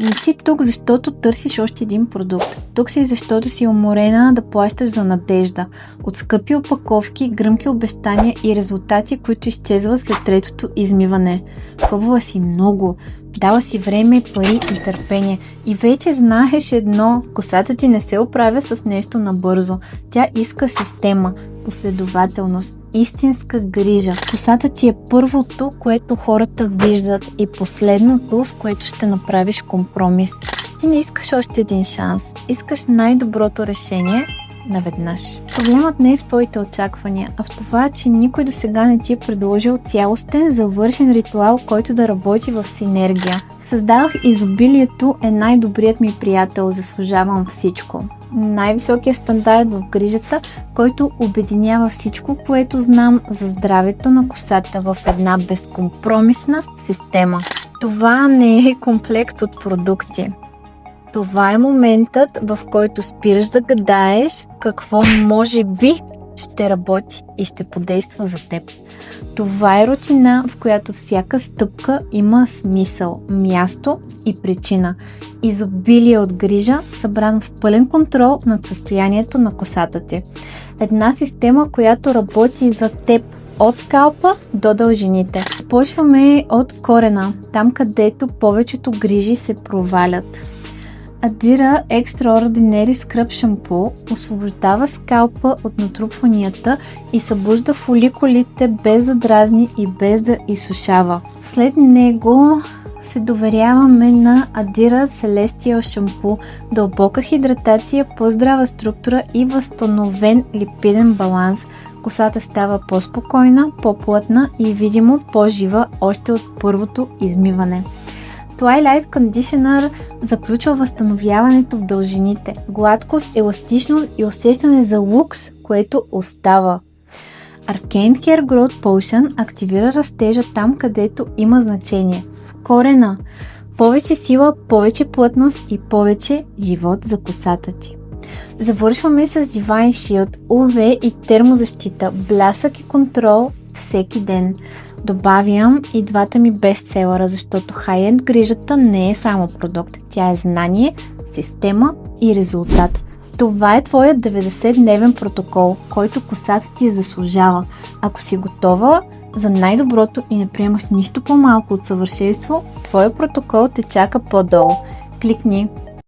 Не си тук, защото търсиш още един продукт. Тук си, защото си уморена да плащаш за надежда. От скъпи опаковки, гръмки обещания и резултати, които изчезват след третото измиване. Пробвала си много. Дала си време, пари и търпение. И вече знаеш едно, косата ти не се оправя с нещо набързо. Тя иска система, последователност, истинска грижа. Косата ти е първото, което хората виждат, и последното, с което ще направиш компромис. Ти не искаш още един шанс. Искаш най-доброто решение наведнъж. Проблемът не е в твоите очаквания, а в това, че никой до сега не ти е предложил цялостен, завършен ритуал, който да работи в синергия. Създавах изобилието е най-добрият ми приятел, заслужавам всичко. Най-високият стандарт в грижата, който обединява всичко, което знам за здравето на косата в една безкомпромисна система. Това не е комплект от продукти. Това е моментът, в който спираш да гадаеш какво може би ще работи и ще подейства за теб. Това е рутина, в която всяка стъпка има смисъл, място и причина. Изобилие от грижа, събран в пълен контрол над състоянието на косата ти. Една система, която работи за теб от скалпа до дължините. Почваме от корена, там където повечето грижи се провалят. Адира Extraordinary Scrub шампу освобождава скалпа от натрупванията и събужда фоликулите без да дразни и без да изсушава. След него се доверяваме на Adira Celestial шампу, дълбока хидратация, по-здрава структура и възстановен липиден баланс. Косата става по-спокойна, по-плътна и видимо по-жива още от първото измиване. Twilight Conditioner заключва възстановяването в дължините, гладкост, еластичност и усещане за лукс, което остава. Arcane Hair Growth Potion активира растежа там, където има значение. В корена. Повече сила, повече плътност и повече живот за косата ти. Завършваме с Divine Shield, UV и термозащита, блясък и контрол всеки ден. Добавям и двата ми бестселъра, защото хай-енд грижата не е само продукт. Тя е знание, система и резултат. Това е твоят 90-дневен протокол, който косата ти заслужава. Ако си готова за най-доброто и не приемаш нищо по-малко от съвършенство, твоя протокол те чака по-долу. Кликни